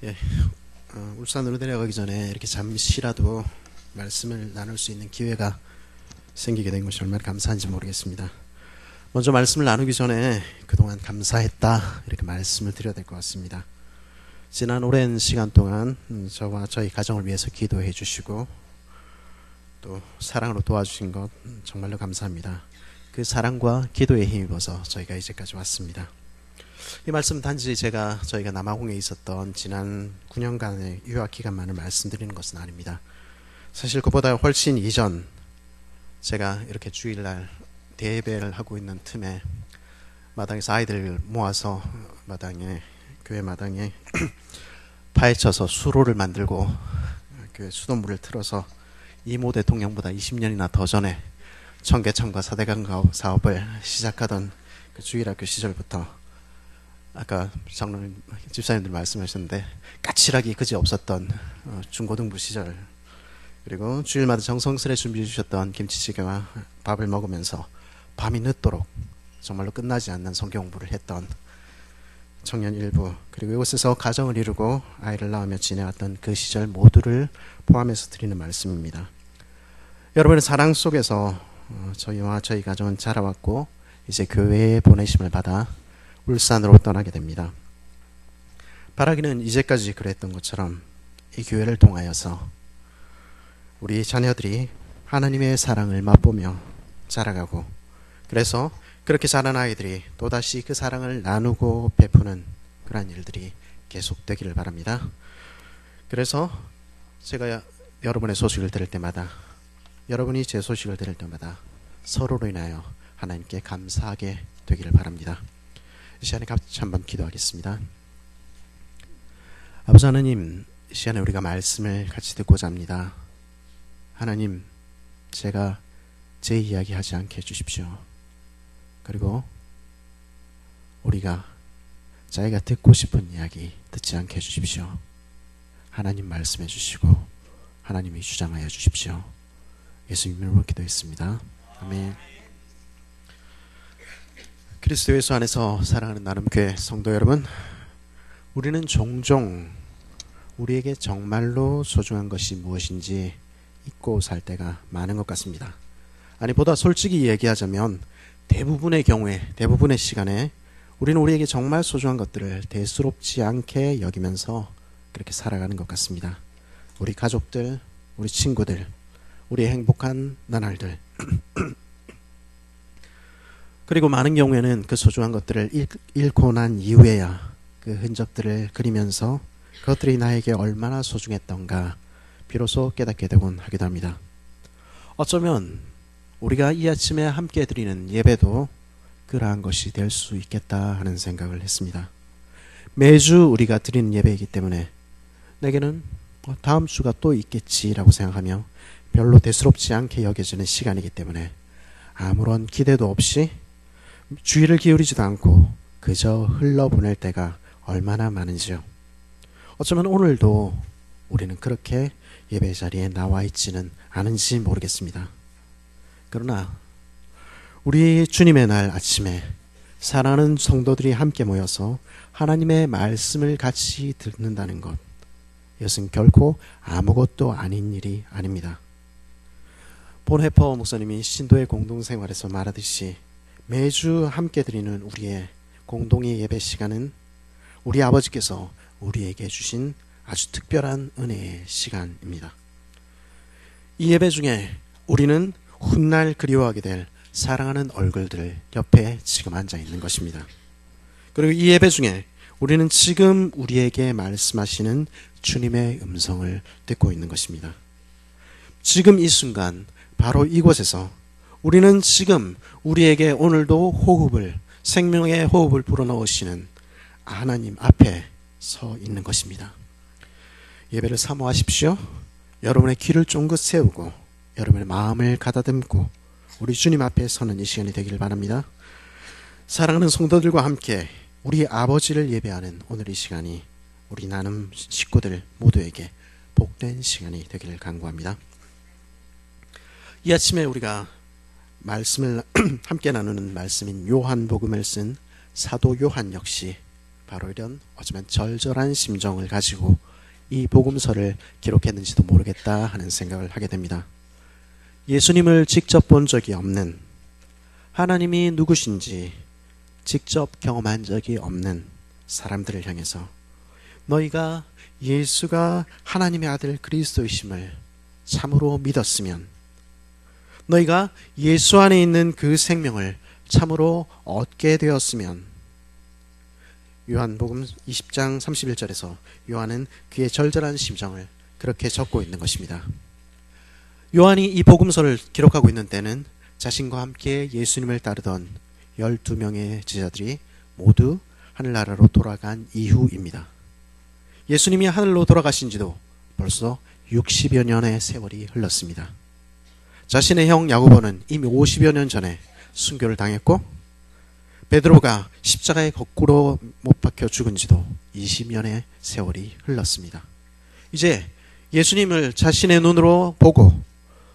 예, 울산으로 내려가기 전에 이렇게 잠시라도 말씀을 나눌 수 있는 기회가 생기게 된 것이 얼마나 감사한지 모르겠습니다. 먼저 말씀을 나누기 전에 그동안 감사했다 이렇게 말씀을 드려야 될 것 같습니다. 지난 오랜 시간 동안 저와 저희 가정을 위해서 기도해 주시고 또 사랑으로 도와주신 것 정말로 감사합니다. 그 사랑과 기도에 힘입어서 저희가 이제까지 왔습니다. 이 말씀은 단지 저희가 남아공에 있었던 지난 9년간의 유학 기간만을 말씀드리는 것은 아닙니다. 사실 그보다 훨씬 이전 제가 이렇게 주일날 대예배를 하고 있는 틈에 마당에서 아이들 모아서 교회 마당에 파헤쳐서 수로를 만들고 교회 수돗물을 틀어서 이모 대통령보다 20년이나 더 전에 청계천과 사대강 사업을 시작하던 그 주일학교 시절부터 아까 장로님 집사님들 말씀하셨는데 까칠하기 그지 없었던 중고등부 시절, 그리고 주일마다 정성스레 준비해 주셨던 김치찌개와 밥을 먹으면서 밤이 늦도록 정말로 끝나지 않는 성경 공부를 했던 청년 일부, 그리고 이곳에서 가정을 이루고 아이를 낳으며 지내왔던 그 시절 모두를 포함해서 드리는 말씀입니다. 여러분의 사랑 속에서 저희와 저희 가정은 자라왔고 이제 교회에 보내심을 받아 울산으로 떠나게 됩니다. 바라기는 이제까지 그랬던 것처럼 이 교회를 통하여서 우리 자녀들이 하나님의 사랑을 맛보며 자라가고, 그래서 그렇게 자란 아이들이 또다시 그 사랑을 나누고 베푸는 그러한 일들이 계속되기를 바랍니다. 그래서 제가 여러분의 소식을 들을 때마다, 여러분이 제 소식을 들을 때마다 서로로 인하여 하나님께 감사하게 되기를 바랍니다. 이 시간에 같이 한번 기도하겠습니다. 아버지 하나님, 이 시간에 우리가 말씀을 같이 듣고자 합니다. 하나님, 제가 제 이야기 하지 않게 해주십시오. 그리고 우리가 자기가 듣고 싶은 이야기 듣지 않게 해주십시오. 하나님 말씀해 주시고 하나님이 주장하여 주십시오. 예수님 이름으로 기도했습니다. 아멘. 그리스도 예수 안에서 사랑하는 나눔교회 성도 여러분, 우리는 종종 우리에게 정말로 소중한 것이 무엇인지 잊고 살 때가 많은 것 같습니다. 아니, 보다 솔직히 얘기하자면 대부분의 경우에, 대부분의 시간에 우리는 우리에게 정말 소중한 것들을 대수롭지 않게 여기면서 그렇게 살아가는 것 같습니다. 우리 가족들, 우리 친구들, 우리의 행복한 나날들 그리고 많은 경우에는 그 소중한 것들을 잃고 난 이후에야 그 흔적들을 그리면서 그것들이 나에게 얼마나 소중했던가 비로소 깨닫게 되곤 하기도 합니다. 어쩌면 우리가 이 아침에 함께 드리는 예배도 그러한 것이 될 수 있겠다 하는 생각을 했습니다. 매주 우리가 드리는 예배이기 때문에 내게는 다음 주가 또 있겠지라고 생각하며 별로 대수롭지 않게 여겨지는 시간이기 때문에 아무런 기대도 없이 주의를 기울이지도 않고 그저 흘러보낼 때가 얼마나 많은지요. 어쩌면 오늘도 우리는 그렇게 예배 자리에 나와 있지는 않은지 모르겠습니다. 그러나 우리 주님의 날 아침에 사랑하는 성도들이 함께 모여서 하나님의 말씀을 같이 듣는다는 것, 이것은 결코 아무것도 아닌 일이 아닙니다. 본 해퍼 목사님이 신도의 공동생활에서 말하듯이 매주 함께 드리는 우리의 공동의 예배 시간은 우리 아버지께서 우리에게 주신 아주 특별한 은혜의 시간입니다. 이 예배 중에 우리는 훗날 그리워하게 될 사랑하는 얼굴들 옆에 지금 앉아 있는 것입니다. 그리고 이 예배 중에 우리는 지금 우리에게 말씀하시는 주님의 음성을 듣고 있는 것입니다. 지금 이 순간 바로 이곳에서 우리는 지금 우리에게 오늘도 생명의 호흡을 불어넣으시는 하나님 앞에 서 있는 것입니다. 예배를 사모하십시오. 여러분의 귀를 쫑긋 세우고 여러분의 마음을 가다듬고 우리 주님 앞에 서는 이 시간이 되기를 바랍니다. 사랑하는 성도들과 함께 우리 아버지를 예배하는 오늘 이 시간이 우리 나눔 식구들 모두에게 복된 시간이 되기를 간구합니다. 이 아침에 우리가 말씀을 함께 나누는 말씀인 요한복음을 쓴 사도 요한 역시 바로 이런 어쩌면 절절한 심정을 가지고 이 복음서를 기록했는지도 모르겠다 하는 생각을 하게 됩니다. 예수님을 직접 본 적이 없는, 하나님이 누구신지 직접 경험한 적이 없는 사람들을 향해서 너희가 예수가 하나님의 아들 그리스도이심을 참으로 믿었으면, 너희가 예수 안에 있는 그 생명을 참으로 얻게 되었으면, 요한복음 20장 31절에서 요한은 그의 절절한 심정을 그렇게 적고 있는 것입니다. 요한이 이 복음서를 기록하고 있는 때는 자신과 함께 예수님을 따르던 12명의 제자들이 모두 하늘나라로 돌아간 이후입니다. 예수님이 하늘로 돌아가신 지도 벌써 60여 년의 세월이 흘렀습니다. 자신의 형 야고보는 이미 50여 년 전에 순교를 당했고, 베드로가 십자가에 거꾸로 못 박혀 죽은 지도 20년의 세월이 흘렀습니다. 이제 예수님을 자신의 눈으로 보고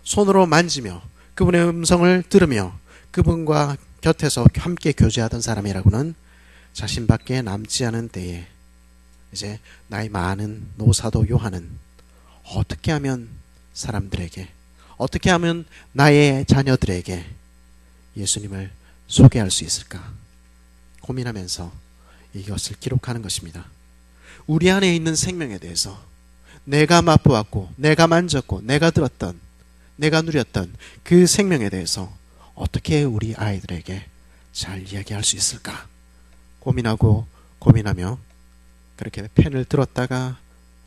손으로 만지며 그분의 음성을 들으며 그분과 곁에서 함께 교제하던 사람이라고는 자신밖에 남지 않은 때에 이제 나이 많은 노사도 요한은 어떻게 하면 사람들에게, 어떻게 하면 나의 자녀들에게 예수님을 소개할 수 있을까 고민하면서 이것을 기록하는 것입니다. 우리 안에 있는 생명에 대해서 내가 맛보았고 내가 만졌고 내가 들었던, 내가 누렸던 그 생명에 대해서 어떻게 우리 아이들에게 잘 이야기할 수 있을까 고민하고 고민하며 그렇게 펜을 들었다가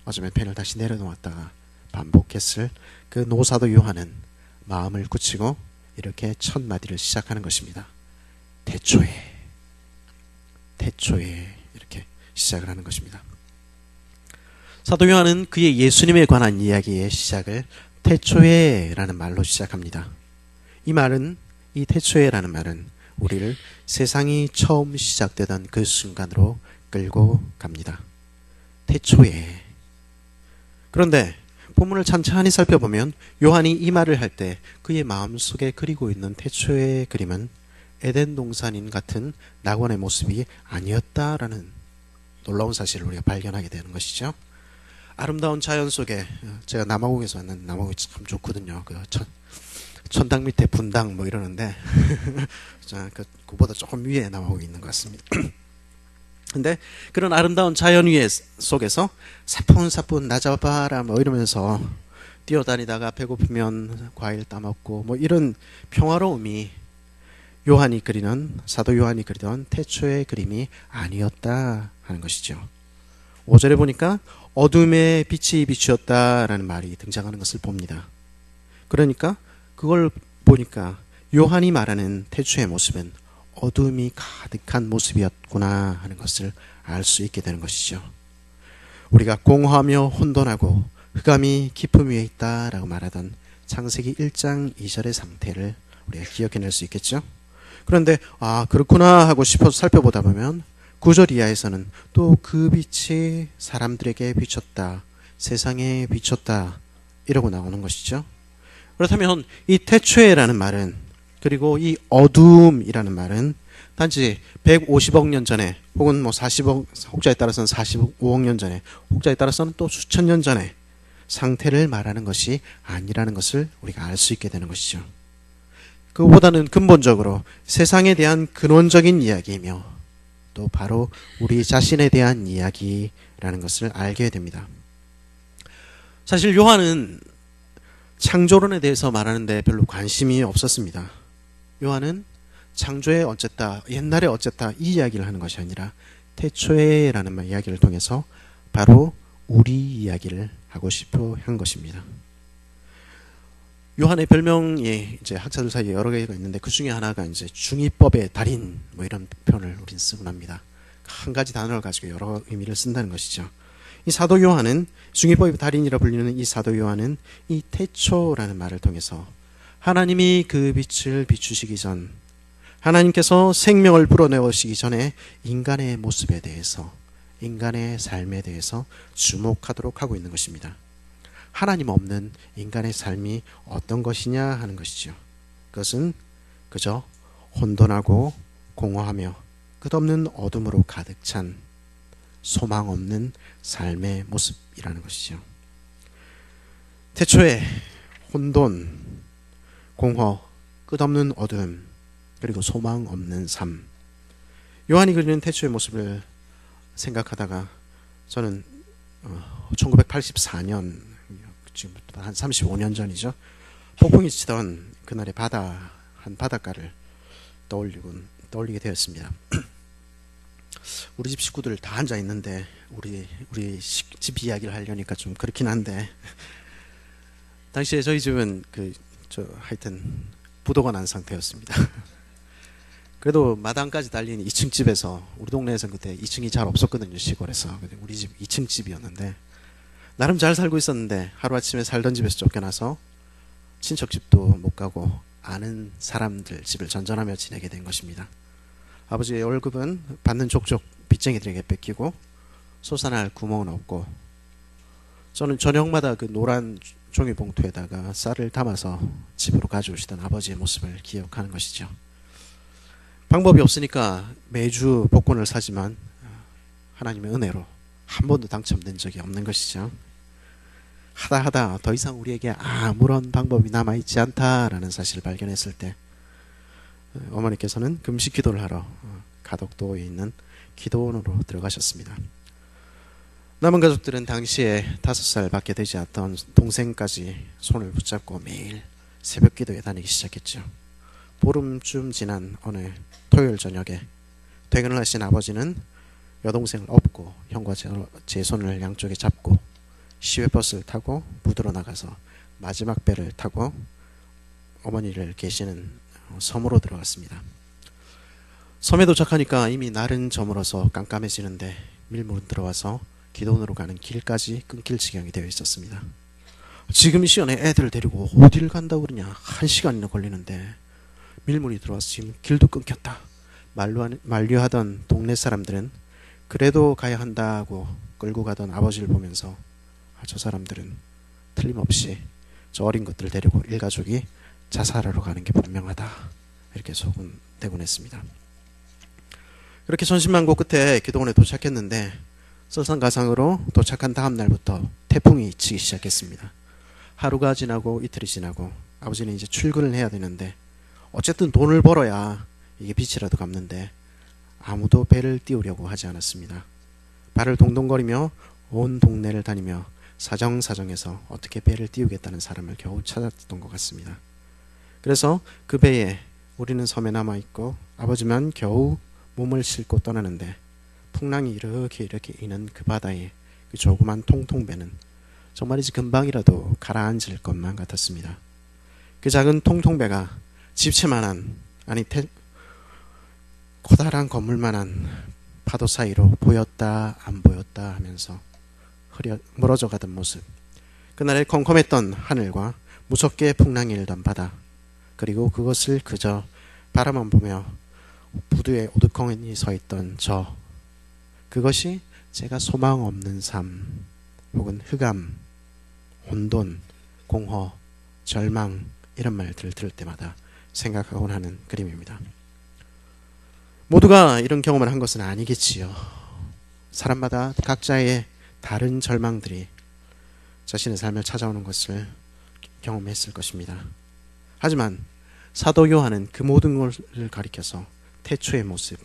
어쩌면 펜을 다시 내려놓았다가 반복했을 그 노사도 요한은 마음을 굳히고 이렇게 첫 마디를 시작하는 것입니다. 태초에 이렇게 시작을 하는 것입니다. 사도 요한은 그의 예수님에 관한 이야기의 시작을 태초에라는 말로 시작합니다. 이 말은, 이 태초에라는 말은 우리를 세상이 처음 시작되던 그 순간으로 끌고 갑니다. 태초에. 그런데 본문을 찬찬히 살펴보면 요한이 이 말을 할 때 그의 마음속에 그리고 있는 태초의 그림은 에덴 동산인 같은 낙원의 모습이 아니었다라는 놀라운 사실을 우리가 발견하게 되는 것이죠. 아름다운 자연 속에, 제가 남아공에서 왔는데 남아공이 참 좋거든요. 그 천당 밑에 분당 뭐 이러는데 그보다 조금 위에 남아공이 있는 것 같습니다. 근데 그런 아름다운 자연 위에 속에서 사뿐사뿐 나잡아라 뭐 이러면서 뛰어다니다가 배고프면 과일 따먹고 뭐 이런 평화로움이 요한이 그리는, 사도 요한이 그리던 태초의 그림이 아니었다 하는 것이죠. 5절에 보니까 어둠에 빛이 비추었다라는 말이 등장하는 것을 봅니다. 그러니까 그걸 보니까 요한이 말하는 태초의 모습은 어둠이 가득한 모습이었구나 하는 것을 알 수 있게 되는 것이죠. 우리가 공허하며 혼돈하고 흑암이 깊음 위에 있다라고 말하던 창세기 1장 2절의 상태를 우리가 기억해낼 수 있겠죠. 그런데 그렇구나 하고 싶어서 살펴보다 보면 9절 이하에서는 또 그 빛이 사람들에게 비쳤다, 세상에 비쳤다 이러고 나오는 것이죠. 그렇다면 이 태초에라는 말은, 그리고 이 어둠이라는 말은 단지 150억 년 전에 혹은 뭐 40억, 혹자에 따라서는 45억 년 전에, 혹자에 따라서는 또 수천 년 전에 상태를 말하는 것이 아니라는 것을 우리가 알 수 있게 되는 것이죠. 그보다는 근본적으로 세상에 대한 근원적인 이야기이며 또 바로 우리 자신에 대한 이야기라는 것을 알게 됩니다. 사실 요한은 창조론에 대해서 말하는데 별로 관심이 없었습니다. 요한은 창조에 어쨌다, 옛날에 어쨌다 이 이야기를 하는 것이 아니라 태초에라는 이야기를 통해서 바로 우리 이야기를 하고 싶어 한 것입니다. 요한의 별명이 이제 학자들 사이에 여러 개가 있는데 그 중에 하나가 이제 중이법의 달인 뭐 이런 표현을 우리는 쓰곤 합니다. 한 가지 단어를 가지고 여러 의미를 쓴다는 것이죠. 이 사도 요한은, 중이법의 달인이라 불리는 이 사도 요한은 이 태초라는 말을 통해서 하나님이 그 빛을 비추시기 전, 하나님께서 생명을 불어넣으시기 전에 인간의 모습에 대해서, 인간의 삶에 대해서 주목하도록 하고 있는 것입니다. 하나님 없는 인간의 삶이 어떤 것이냐 하는 것이죠. 그것은 그저 혼돈하고 공허하며 끝없는 어둠으로 가득 찬 소망 없는 삶의 모습이라는 것이죠. 태초에 혼돈, 공허, 끝없는 어둠, 그리고 소망 없는 삶. 요한이 그리는 태초의 모습을 생각하다가 저는 1984년, 지금부터 한 35년 전이죠. 폭풍이 치던 그날의 한 바닷가를 떠올리게 되었습니다. 우리 집 식구들 다 앉아 있는데 우리 집 이야기를 하려니까 좀 그렇긴 한데, 당시에 저희 집은 하여튼 부도가 난 상태였습니다. 그래도 마당까지 달린 2층 집에서, 우리 동네에서는 그때 2층이 잘 없었거든요, 시골에서. 우리 집 2층 집이었는데 나름 잘 살고 있었는데 하루아침에 살던 집에서 쫓겨나서 친척 집도 못 가고 아는 사람들 집을 전전하며 지내게 된 것입니다. 아버지의 월급은 받는 족족 빚쟁이들에게 뺏기고 솟아날 구멍은 없고, 저는 저녁마다 그 노란 종이 봉투에다가 쌀을 담아서 집으로 가져오시던 아버지의 모습을 기억하는 것이죠. 방법이 없으니까 매주 복권을 사지만 하나님의 은혜로 한 번도 당첨된 적이 없는 것이죠. 하다 더 이상 우리에게 아무런 방법이 남아있지 않다라는 사실을 발견했을 때 어머니께서는 금식 기도를 하러 가덕도에 있는 기도원으로 들어가셨습니다. 남은 가족들은 당시에 5살 밖에 되지 않던 동생까지 손을 붙잡고 매일 새벽 기도에 다니기 시작했죠. 보름쯤 지난 어느 토요일 저녁에 퇴근을 하신 아버지는 여동생을 업고 형과 제 손을 양쪽에 잡고 시외버스를 타고 무드로 나가서 마지막 배를 타고 어머니를 계시는 섬으로 들어갔습니다. 섬에 도착하니까 이미 날은 저물어서 깜깜해지는데 밀물은 들어와서 기도원으로 가는 길까지 끊길 지경이 되어 있었습니다. 지금 이 시간에 애들을 데리고 어디를 간다고 그러냐, 1시간이나 걸리는데 밀물이 들어와서 지금 길도 끊겼다 만류하던 동네 사람들은 그래도 가야 한다고 끌고 가던 아버지를 보면서 저 사람들은 틀림없이 저 어린 것들을 데리고 일가족이 자살하러 가는 게 분명하다, 이렇게 소문대곤 했습니다. 그렇게 천신만고 끝에 기도원에 도착했는데 설상가상으로 도착한 다음 날부터 태풍이 치기 시작했습니다. 하루가 지나고 이틀이 지나고 아버지는 이제 출근을 해야 되는데 어쨌든 돈을 벌어야 이게 빚이라도 갚는데 아무도 배를 띄우려고 하지 않았습니다. 발을 동동거리며 온 동네를 다니며 사정사정해서 어떻게 배를 띄우겠다는 사람을 겨우 찾았던 것 같습니다. 그래서 그 배에 우리는 섬에 남아있고 아버지만 겨우 몸을 싣고 떠나는데 풍랑이 이렇게 이는 그 바다에 그 조그만 통통배는 정말이지 금방이라도 가라앉을 것만 같았습니다. 그 작은 통통배가 집채만한, 아니 커다란 건물만한 파도 사이로 보였다 안 보였다 하면서 멀어져 가던 모습, 그날의 컴컴했던 하늘과 무섭게 풍랑이 일던 바다, 그리고 그것을 그저 바라만 보며 부두에 오두콩이 서있던 그것이 제가 소망 없는 삶 혹은 흑암, 혼돈, 공허, 절망 이런 말들을 들을 때마다 생각하곤 하는 그림입니다. 모두가 이런 경험을 한 것은 아니겠지요. 사람마다 각자의 다른 절망들이 자신의 삶을 찾아오는 것을 경험했을 것입니다. 하지만 사도 요한은 그 모든 것을 가리켜서 태초의 모습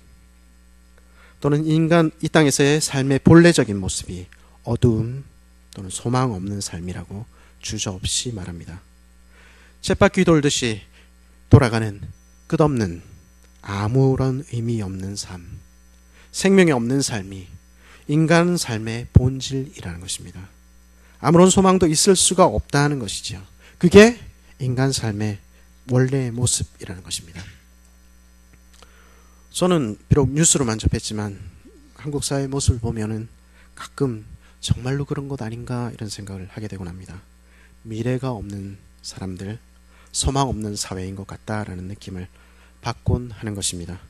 또는 인간 이 땅에서의 삶의 본래적인 모습이 어두움 또는 소망 없는 삶이라고 주저없이 말합니다. 쳇바퀴 돌듯이 돌아가는 끝없는 아무런 의미 없는 삶, 생명이 없는 삶이 인간 삶의 본질이라는 것입니다. 아무런 소망도 있을 수가 없다는 것이죠. 그게 인간 삶의 원래의 모습이라는 것입니다. 저는 비록 뉴스로만 접했지만 한국 사회의 모습을 보면은 가끔 정말로 그런 것 아닌가 이런 생각을 하게 되곤 합니다. 미래가 없는 사람들, 소망 없는 사회인 것 같다라는 느낌을 받곤 하는 것입니다.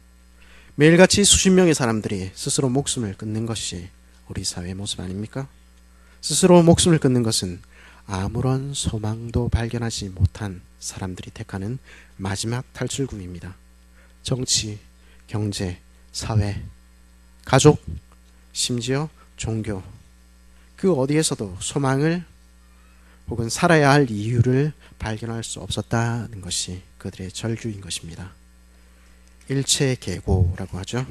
매일같이 수십 명의 사람들이 스스로 목숨을 끊는 것이 우리 사회의 모습 아닙니까? 스스로 목숨을 끊는 것은 아무런 소망도 발견하지 못한 사람들이 택하는 마지막 탈출구입니다. 정치, 경제, 사회, 가족, 심지어 종교, 그 어디에서도 소망을 혹은 살아야 할 이유를 발견할 수 없었다는 것이 그들의 절규인 것입니다. 일체계고라고 하죠.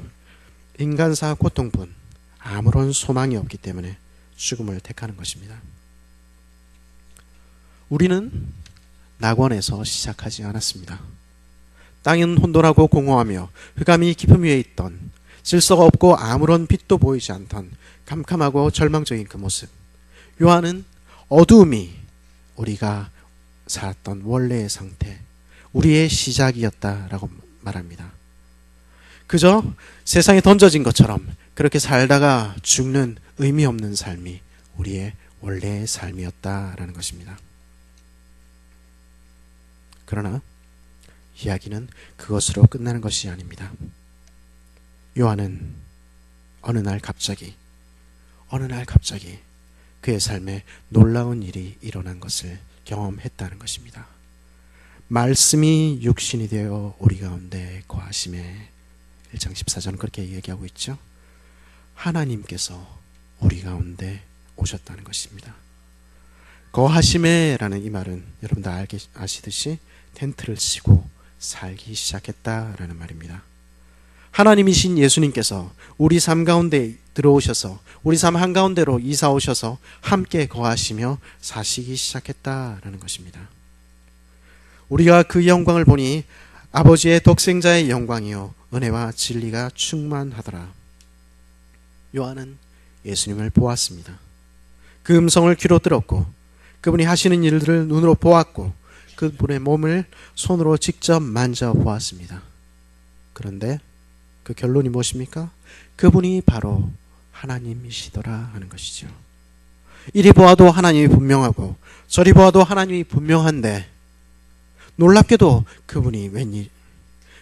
인간사 고통뿐 아무런 소망이 없기 때문에 죽음을 택하는 것입니다. 우리는 낙원에서 시작하지 않았습니다. 땅은 혼돈하고 공허하며 흑암이 깊음 위에 있던, 질서가 없고 아무런 빛도 보이지 않던 캄캄하고 절망적인 그 모습. 요한은 어두움이 우리가 살았던 원래의 상태, 우리의 시작이었다라고 말합니다. 그저 세상에 던져진 것처럼 그렇게 살다가 죽는 의미 없는 삶이 우리의 원래의 삶이었다라는 것입니다. 그러나 이야기는 그것으로 끝나는 것이 아닙니다. 요한은 어느 날 갑자기 그의 삶에 놀라운 일이 일어난 것을 경험했다는 것입니다. 말씀이 육신이 되어 우리 가운데 거하심에, 1장 14절은 그렇게 얘기하고 있죠. 하나님께서 우리 가운데 오셨다는 것입니다. 거하심에 라는 이 말은 여러분도 아시듯이 텐트를 치고 살기 시작했다라는 말입니다. 하나님이신 예수님께서 우리 삶 가운데 들어오셔서 우리 삶 한가운데로 이사 오셔서 함께 거하시며 사시기 시작했다라는 것입니다. 우리가 그 영광을 보니 아버지의 독생자의 영광이요 은혜와 진리가 충만하더라. 요한은 예수님을 보았습니다. 그 음성을 귀로 들었고 그분이 하시는 일들을 눈으로 보았고 그분의 몸을 손으로 직접 만져보았습니다. 그런데 그 결론이 무엇입니까? 그분이 바로 하나님이시더라 하는 것이죠. 이리 보아도 하나님이 분명하고 저리 보아도 하나님이 분명한데 놀랍게도 그분이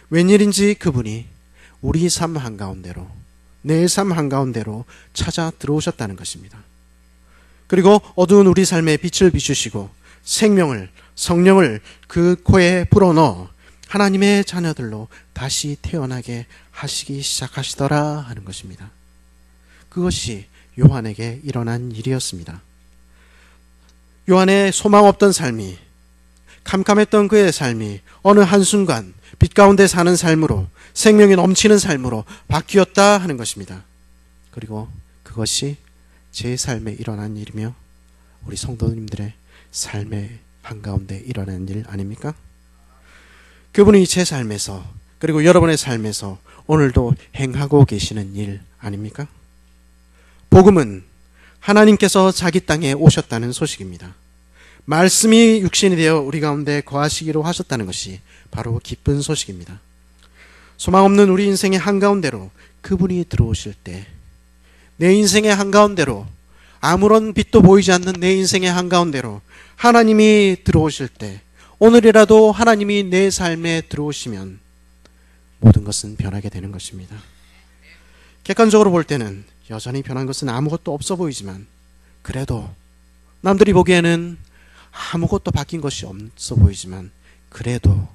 웬일인지 그분이 우리 삶 한가운데로, 내 삶 한가운데로 찾아 들어오셨다는 것입니다. 그리고 어두운 우리 삶에 빛을 비추시고 생명을, 성령을 그 코에 불어넣어 하나님의 자녀들로 다시 태어나게 하시기 시작하시더라 하는 것입니다. 그것이 요한에게 일어난 일이었습니다. 요한의 소망 없던 삶이, 캄캄했던 그의 삶이 어느 한순간 빛 가운데 사는 삶으로, 생명이 넘치는 삶으로 바뀌었다 하는 것입니다. 그리고 그것이 제 삶에 일어난 일이며 우리 성도님들의 삶의 한가운데 일어난 일 아닙니까? 그분이 제 삶에서, 그리고 여러분의 삶에서 오늘도 행하고 계시는 일 아닙니까? 복음은 하나님께서 자기 땅에 오셨다는 소식입니다. 말씀이 육신이 되어 우리 가운데 거하시기로 하셨다는 것이 바로 기쁜 소식입니다. 소망 없는 우리 인생의 한가운데로 그분이 들어오실 때, 내 인생의 한가운데로, 아무런 빛도 보이지 않는 내 인생의 한가운데로 하나님이 들어오실 때, 오늘이라도 하나님이 내 삶에 들어오시면 모든 것은 변하게 되는 것입니다. 객관적으로 볼 때는 여전히 변한 것은 아무것도 없어 보이지만, 그래도 남들이 보기에는 아무것도 바뀐 것이 없어 보이지만, 그래도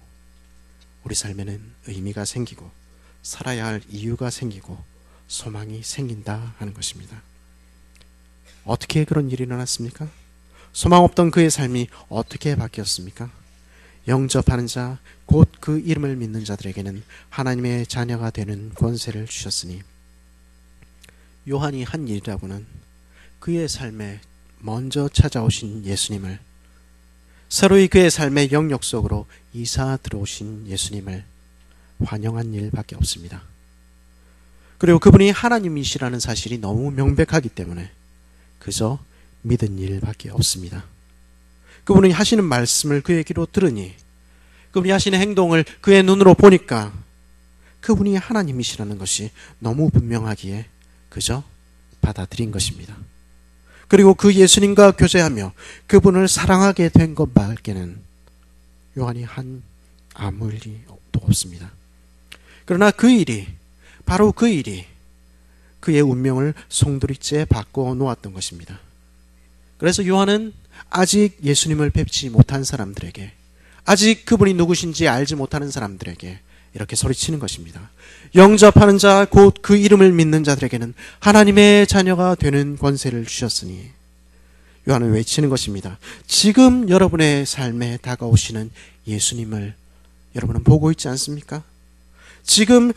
우리 삶에는 의미가 생기고 살아야 할 이유가 생기고 소망이 생긴다 하는 것입니다. 어떻게 그런 일이 일어났습니까? 소망 없던 그의 삶이 어떻게 바뀌었습니까? 영접하는 자, 곧 그 이름을 믿는 자들에게는 하나님의 자녀가 되는 권세를 주셨으니, 요한이 한 일이라고는 그의 삶에 먼저 찾아오신 예수님을, 새로이 그의 삶의 영역 속으로 이사 들어오신 예수님을 환영한 일밖에 없습니다. 그리고 그분이 하나님이시라는 사실이 너무 명백하기 때문에 그저 믿은 일밖에 없습니다. 그분이 하시는 말씀을 그의 귀로 들으니, 그분이 하시는 행동을 그의 눈으로 보니까 그분이 하나님이시라는 것이 너무 분명하기에 그저 받아들인 것입니다. 그리고 그 예수님과 교제하며 그분을 사랑하게 된 것밖에는 요한이 한 아무 일도 없습니다. 그러나 그 일이, 바로 그 일이 그의 운명을 송두리째 바꿔 놓았던 것입니다. 그래서 요한은 아직 예수님을 뵙지 못한 사람들에게, 아직 그분이 누구신지 알지 못하는 사람들에게 이렇게 소리치는 것입니다. 영접하는 자, 곧 그 이름을 믿는 자들에게는 하나님의 자녀가 되는 권세를 주셨으니, 요한은 외치는 것입니다. 지금 여러분의 삶에 다가오시는 예수님을 여러분은 보고 있지 않습니까? 지금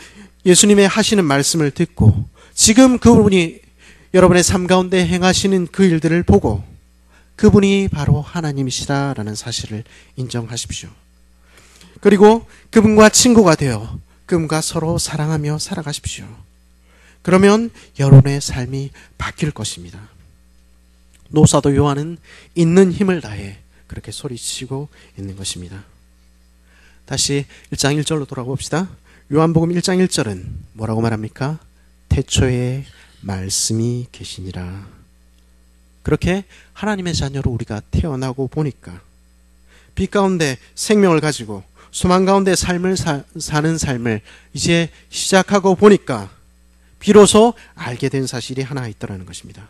예수님의 하시는 말씀을 듣고, 지금 그분이 여러분의 삶 가운데 행하시는 그 일들을 보고, 그분이 바로 하나님이시다라는 사실을 인정하십시오. 그리고 그분과 친구가 되어 그분과 서로 사랑하며 살아가십시오. 그러면 여러분의 삶이 바뀔 것입니다. 노사도 요한은 있는 힘을 다해 그렇게 소리치고 있는 것입니다. 다시 1장 1절로 돌아봅시다. 요한복음 1장 1절은 뭐라고 말합니까? 태초에 말씀이 계시니라. 그렇게 하나님의 자녀로 우리가 태어나고 보니까 빛 가운데 생명을 가지고 소망 가운데 삶을 사는 삶을 이제 시작하고 보니까 비로소 알게 된 사실이 하나 있더라는 것입니다.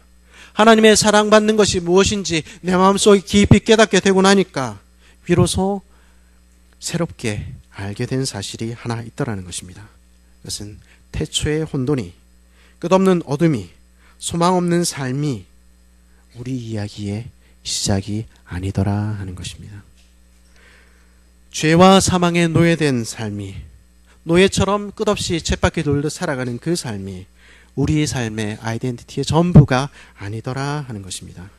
하나님의 사랑받는 것이 무엇인지 내 마음속에 깊이 깨닫게 되고 나니까 비로소 새롭게 알게 된 사실이 하나 있더라는 것입니다. 그것은 태초의 혼돈이, 끝없는 어둠이, 소망 없는 삶이 우리 이야기의 시작이 아니더라 하는 것입니다. 죄와 사망에 노예된 삶이, 노예처럼 끝없이 쳇바퀴 돌듯 살아가는 그 삶이 우리의 삶의 아이덴티티의 전부가 아니더라 하는 것입니다.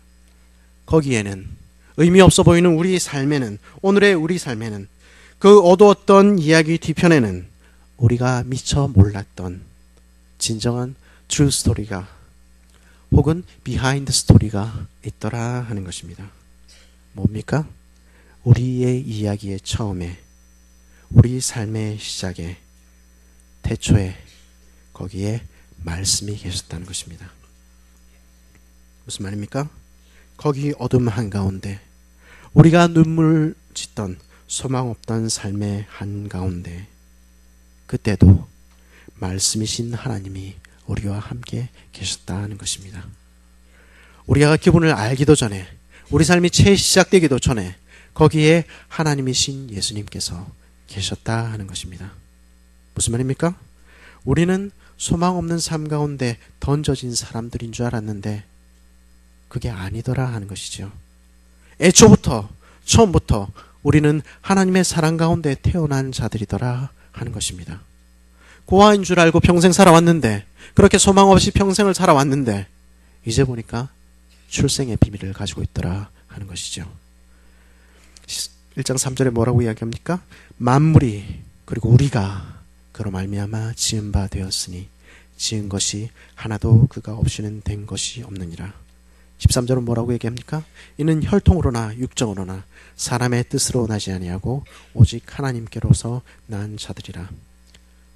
거기에는 의미 없어 보이는 우리 삶에는, 오늘의 우리 삶에는, 그 어두웠던 이야기 뒤편에는 우리가 미처 몰랐던 진정한 true 스토리가 혹은 비하인드 스토리가 있더라 하는 것입니다. 뭡니까? 우리의 이야기의 처음에, 우리 삶의 시작에, 태초에 거기에 말씀이 계셨다는 것입니다. 무슨 말입니까? 거기 어둠 한가운데, 우리가 눈물 짓던 소망 없던 삶의 한가운데, 그때도 말씀이신 하나님이 우리와 함께 계셨다는 것입니다. 우리가 그분을 알기도 전에, 우리 삶이 채 시작되기도 전에 거기에 하나님이신 예수님께서 계셨다 하는 것입니다. 무슨 말입니까? 우리는 소망 없는 삶 가운데 던져진 사람들인 줄 알았는데 그게 아니더라 하는 것이죠. 애초부터, 처음부터 우리는 하나님의 사랑 가운데 태어난 자들이더라 하는 것입니다. 고아인 줄 알고 평생 살아왔는데, 그렇게 소망 없이 평생을 살아왔는데 이제 보니까 출생의 비밀을 가지고 있더라 하는 것이죠. 1장 3절에 뭐라고 이야기합니까? 만물이, 그리고 우리가 그로 말미암아 지은 바 되었으니 지은 것이 하나도 그가 없이는 된 것이 없느니라. 13절은 뭐라고 얘기합니까? 이는 혈통으로나 육정으로나 사람의 뜻으로 나지 아니하고 오직 하나님께로서 난 자들이라.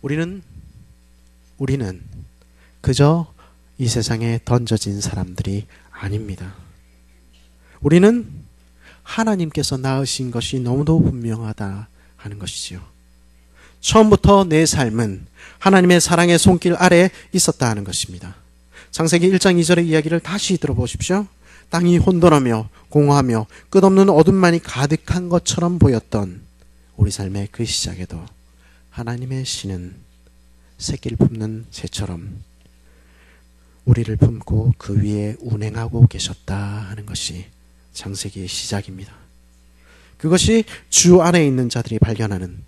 우리는 그저 이 세상에 던져진 사람들이 아닙니다. 우리는 하나님께서 낳으신 것이 너무도 분명하다 하는 것이지요. 처음부터 내 삶은 하나님의 사랑의 손길 아래 있었다 하는 것입니다. 창세기 1장 2절의 이야기를 다시 들어보십시오. 땅이 혼돈하며 공허하며 끝없는 어둠만이 가득한 것처럼 보였던 우리 삶의 그 시작에도 하나님의 신은 새끼를 품는 새처럼 우리를 품고 그 위에 운행하고 계셨다 하는 것이 창세기의 시작입니다. 그것이 주 안에 있는 자들이 발견하는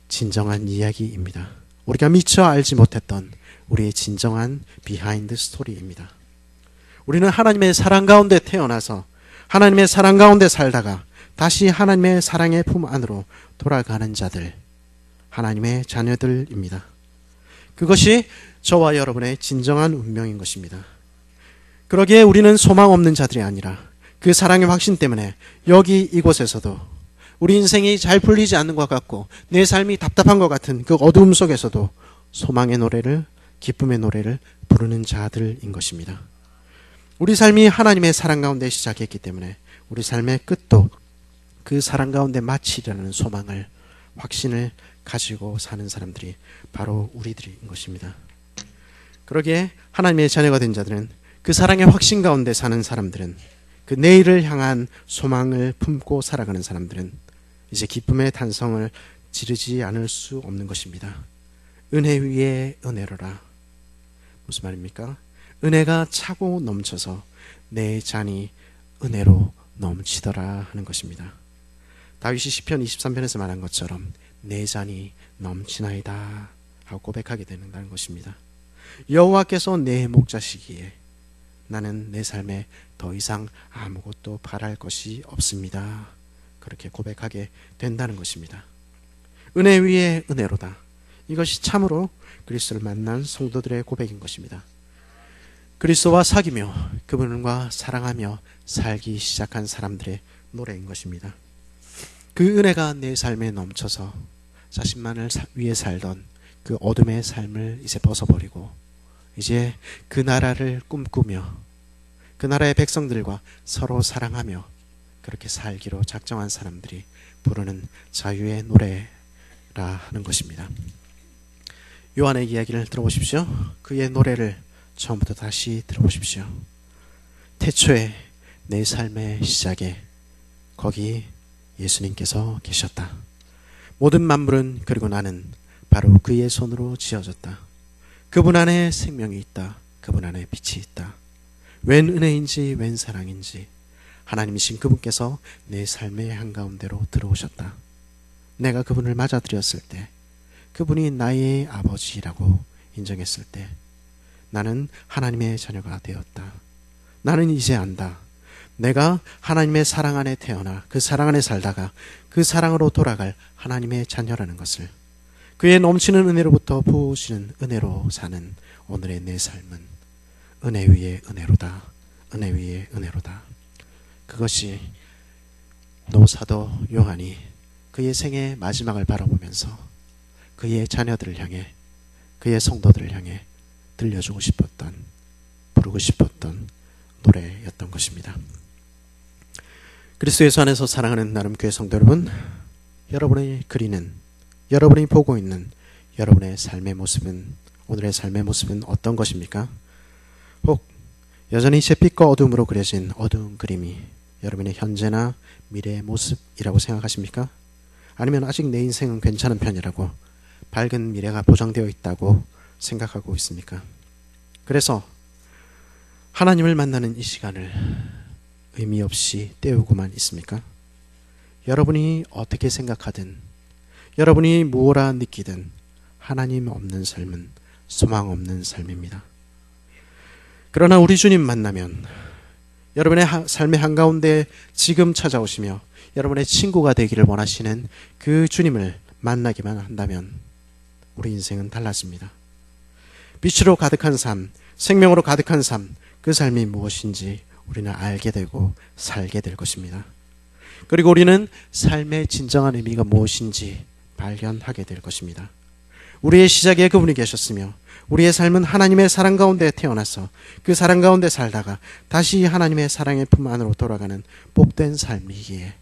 진정한 이야기입니다. 우리가 미처 알지 못했던 우리의 진정한 비하인드 스토리입니다. 우리는 하나님의 사랑 가운데 태어나서 하나님의 사랑 가운데 살다가 다시 하나님의 사랑의 품 안으로 돌아가는 자들, 하나님의 자녀들입니다. 그것이 저와 여러분의 진정한 운명인 것입니다. 그러기에 우리는 소망 없는 자들이 아니라 그 사랑의 확신 때문에 여기 이곳에서도 우리 인생이 잘 풀리지 않는 것 같고 내 삶이 답답한 것 같은 그 어두움 속에서도 소망의 노래를, 기쁨의 노래를 부르는 자들인 것입니다. 우리 삶이 하나님의 사랑 가운데 시작했기 때문에 우리 삶의 끝도 그 사랑 가운데 마치려는 소망을, 확신을 가지고 사는 사람들이 바로 우리들인 것입니다. 그러기에 하나님의 자녀가 된 자들은, 그 사랑의 확신 가운데 사는 사람들은, 그 내일을 향한 소망을 품고 살아가는 사람들은 이제 기쁨의 탄성을 지르지 않을 수 없는 것입니다. 은혜 위에 은혜로라. 무슨 말입니까? 은혜가 차고 넘쳐서 내 잔이 은혜로 넘치더라 하는 것입니다. 다윗이 시편 23편에서 말한 것처럼 내 잔이 넘치나이다 하고 고백하게 된다는 것입니다. 여호와께서 내 목자시기에 나는 내 삶에 더 이상 아무것도 바랄 것이 없습니다. 그렇게 고백하게 된다는 것입니다. 은혜 위에 은혜로다. 이것이 참으로 그리스도를 만난 성도들의 고백인 것입니다. 그리스도와 사귀며 그분과 사랑하며 살기 시작한 사람들의 노래인 것입니다. 그 은혜가 내 삶에 넘쳐서 자신만을 위해 살던 그 어둠의 삶을 이제 벗어버리고 이제 그 나라를 꿈꾸며 그 나라의 백성들과 서로 사랑하며 그렇게 살기로 작정한 사람들이 부르는 자유의 노래라 하는 것입니다. 요한의 이야기를 들어보십시오. 그의 노래를 처음부터 다시 들어보십시오. 태초에 내 삶의 시작에 거기 예수님께서 계셨다. 모든 만물은 그리고 나는 바로 그의 손으로 지어졌다. 그분 안에 생명이 있다. 그분 안에 빛이 있다. 웬 은혜인지 웬 사랑인지 하나님이신 그분께서 내 삶의 한가운데로 들어오셨다. 내가 그분을 맞아들였을 때 그분이 나의 아버지라고 인정했을 때 나는 하나님의 자녀가 되었다. 나는 이제 안다. 내가 하나님의 사랑 안에 태어나 그 사랑 안에 살다가 그 사랑으로 돌아갈 하나님의 자녀라는 것을, 그의 넘치는 은혜로부터 부으시는 은혜로 사는 오늘의 내 삶은 은혜 위에 은혜로다. 은혜 위에 은혜로다. 그것이 노사도 요한이 그의 생의 마지막을 바라보면서 그의 자녀들을 향해, 그의 성도들을 향해 들려주고 싶었던, 부르고 싶었던 노래였던 것입니다. 그리스도 예수 안에서 사랑하는 나름 교회 성도 여러분, 여러분이 그리는, 여러분이 보고 있는 여러분의 삶의 모습은, 오늘의 삶의 모습은 어떤 것입니까? 혹 여전히 잿빛과 어둠으로 그려진 어두운 그림이 여러분의 현재나 미래의 모습이라고 생각하십니까? 아니면 아직 내 인생은 괜찮은 편이라고, 밝은 미래가 보장되어 있다고 생각하고 있습니까? 그래서 하나님을 만나는 이 시간을 의미 없이 때우고만 있습니까? 여러분이 어떻게 생각하든, 여러분이 무엇라 느끼든 하나님 없는 삶은 소망 없는 삶입니다. 그러나 우리 주님 만나면 여러분의 삶의 한가운데 지금 찾아오시며 여러분의 친구가 되기를 원하시는 그 주님을 만나기만 한다면 우리 인생은 달라집니다. 빛으로 가득한 삶, 생명으로 가득한 삶, 그 삶이 무엇인지 우리는 알게 되고 살게 될 것입니다. 그리고 우리는 삶의 진정한 의미가 무엇인지 발견하게 될 것입니다. 우리의 시작에 그분이 계셨으며 우리의 삶은 하나님의 사랑 가운데 태어나서 그 사랑 가운데 살다가 다시 하나님의 사랑의 품 안으로 돌아가는 복된 삶이기에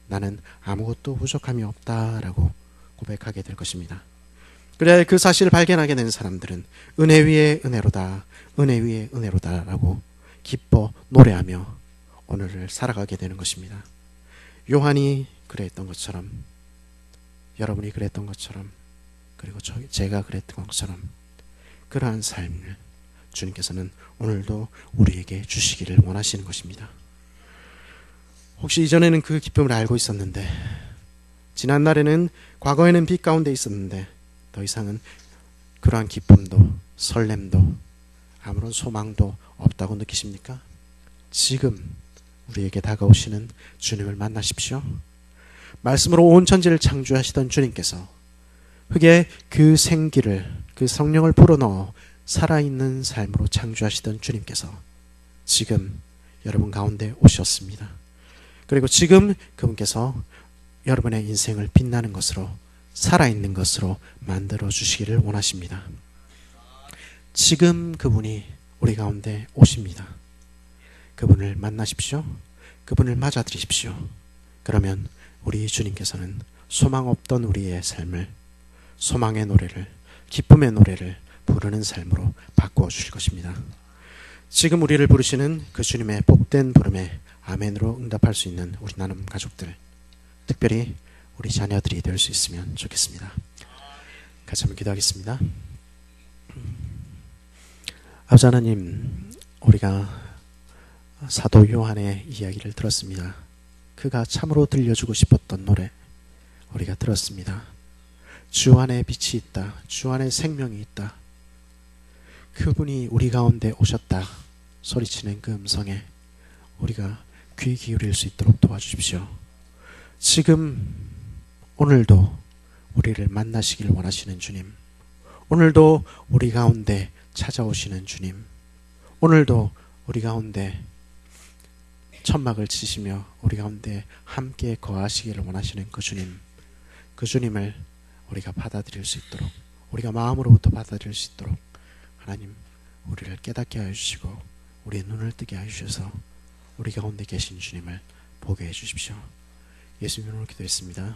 나는 아무것도 부족함이 없다라고 고백하게 될 것입니다. 그래야 그 사실을 발견하게 된 사람들은 은혜 위에 은혜로다, 은혜 위에 은혜로다라고 기뻐 노래하며 오늘을 살아가게 되는 것입니다. 요한이 그랬던 것처럼, 여러분이 그랬던 것처럼, 그리고 제가 그랬던 것처럼 그러한 삶을 주님께서는 오늘도 우리에게 주시기를 원하시는 것입니다. 혹시 이전에는 그 기쁨을 알고 있었는데, 지난날에는, 과거에는 빛 가운데 있었는데 더 이상은 그러한 기쁨도 설렘도 아무런 소망도 없다고 느끼십니까? 지금 우리에게 다가오시는 주님을 만나십시오. 말씀으로 온 천지를 창조하시던 주님께서 흙에 그 생기를, 그 성령을 불어넣어 살아있는 삶으로 창조하시던 주님께서 지금 여러분 가운데 오셨습니다. 그리고 지금 그분께서 여러분의 인생을 빛나는 것으로, 살아있는 것으로 만들어 주시기를 원하십니다. 지금 그분이 우리 가운데 오십니다. 그분을 만나십시오. 그분을 맞아들이십시오. 그러면 우리 주님께서는 소망 없던 우리의 삶을 소망의 노래를, 기쁨의 노래를 부르는 삶으로 바꾸어 주실 것입니다. 지금 우리를 부르시는 그 주님의 복된 부름에 아멘으로 응답할 수 있는 우리 나눔 가족들, 특별히 우리 자녀들이 될 수 있으면 좋겠습니다. 같이 한번 기도하겠습니다. 아버지 하나님, 우리가 사도 요한의 이야기를 들었습니다. 그가 참으로 들려주고 싶었던 노래 우리가 들었습니다. 주 안에 빛이 있다. 주 안에 생명이 있다. 그분이 우리 가운데 오셨다 소리치는 그 음성에 우리가 귀 기울일 수 있도록 도와주십시오. 지금 오늘도 우리를 만나시길 원하시는 주님, 오늘도 우리 가운데 찾아오시는 주님, 오늘도 우리 가운데 천막을 치시며 우리 가운데 함께 거하시기를 원하시는 그 주님, 그 주님을 우리가 받아들일 수 있도록, 우리가 마음으로부터 받아들일 수 있도록 하나님 우리를 깨닫게 하여 주시고 우리의 눈을 뜨게 하여 주셔서 우리 가운데 계신 주님을 보게 해 주십시오. 예수님 이름으로 기도했습니다.